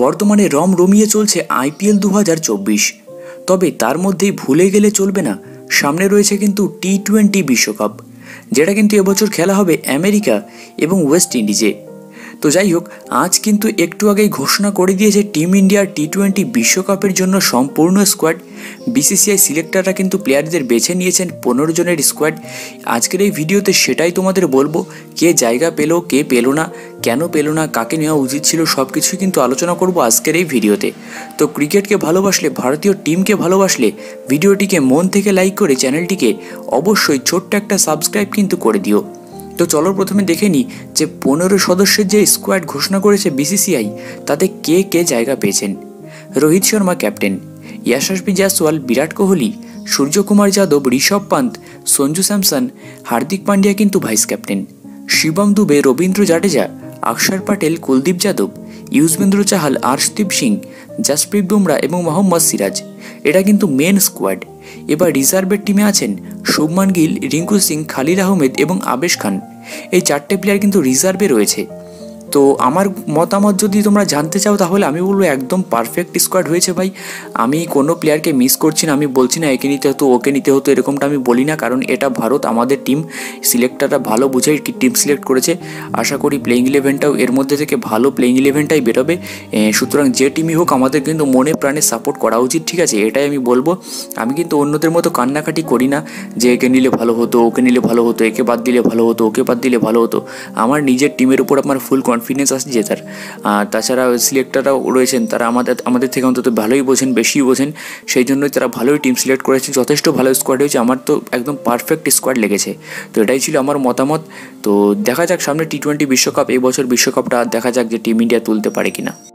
বর্তমানে রমিয়ে চলছে IPL 2024। তবে তার মধ্যেই ভুলে গেলে চলবে না, সামনে রয়েছে কিন্তু T20 বিশ্বকাপ, যেটা কিন্তু এবছর খেলা হবে আমেরিকা এবং ওয়েস্ট ইন্ডিজে। তো যাই হোক, আজ কিন্তু একটু আগেই ঘোষণা করে দিয়েছে টিম ইন্ডিয়ার T20 বিশ্বকাপের জন্য সম্পূর্ণ স্কোয়াড। BCCI সিলেক্টররা কিন্তু প্লেয়ারদের বেছে নিয়েছেন 15 জনের স্কোয়াড। আজকের এই ভিডিওতে সেটাই তোমাদের বলবো, কে জায়গা পেলো, কে পেলো না, কেন পেলো না, কাকে নেওয়া উচিত ছিল, সব কিছুই কিন্তু আলোচনা করব আজকের এই ভিডিওতে। তো ক্রিকেটকে ভালোবাসলে, ভারতীয় টিমকে ভালোবাসলে ভিডিওটিকে মন থেকে লাইক করে চ্যানেলটিকে অবশ্যই ছোট্ট একটা সাবস্ক্রাইব কিন্তু করে দিও। তো চলো প্রথমে দেখে নিই যে 15 সদস্যের যে স্কোয়াড ঘোষণা করেছে BCCI, তাতে কে কে জায়গা পেয়েছেন। রোহিত শর্মা ক্যাপ্টেন, যশস্বী জয়সওয়াল, বিরাট কোহলি, সূর্যকুমার যাদব, ঋষভ পান্ত, সঞ্জু স্যামসন, হার্দিক পান্ডিয়া কিন্তু ভাইস ক্যাপ্টেন, শিবম দুবে, রবীন্দ্র জাডেজা, অক্ষর পটেল, কুলদীপ যাদব, ইউজবেন্দ্র চাহাল, আর্শদীপ সিং, জসপ্রীত বুমরা এবং মোহাম্মদ সিরাজ। এটা কিন্তু মেন স্কোয়াড। এবার রিজার্ভের টিমে আছেন শুভমান গিল, রিঙ্কু সিং, খালিল আহমেদ এবং আবেশ খান। এই 4টে প্লেয়ার কিন্তু রিজার্ভে রয়েছে। তো আমার মতামত যদি তোমরা জানতে চাও, তাহলে আমি বলবো একদম পারফেক্ট স্কোয়াড হয়েছে ভাই। আমি কোনো প্লেয়ারকে মিস করছি না, আমি বলছি না একে নিতে হতো ওকে নিতে হতো, এরকমটা আমি বলি না, কারণ এটা ভারত, আমাদের টিম। সিলেক্টররা ভালো বুঝেই টিম সিলেক্ট করেছে। আশা করি প্লেইং ইলেভেনটাও এর মধ্যে থেকে ভালো প্লেইং ইলেভেনটাই বেরোবে। সুতরাং যে টিমই হোক আমাদের কিন্তু মনে প্রাণে সাপোর্ট করা উচিত, ঠিক আছে? এটাই আমি বলবো। আমি কিন্তু অন্যদের মতো কান্নাকাটি করি না যে একে নিলে ভালো হতো, ওকে নিলে ভালো হতো, একে বাদ দিলে ভালো হতো, ওকে বাদ দিলে ভালো হতো। আমার নিজের টিমের উপর আমার ফুল কনফিডেন্স আছে জেতার। তাছাড়া সিলেক্টররাও রয়েছেন, তারা আমাদের থেকে অন্তত ভালোই বোঝেন, বেশি বোঝেন, সেই জন্যই তারা ভালোই টিম সিলেক্ট করেছেন। যথেষ্ট ভালো স্কোয়াড হয়েছে, আমার তো একদম পারফেক্ট স্কোয়াড লেগেছে। তো এটাই ছিল আমার মতামত। তো দেখা যাক সামনে T20 বিশ্বকাপ, এই বছর বিশ্বকাপটা দেখা যাক যে টিম ইন্ডিয়া তুলতে পারে কিনা।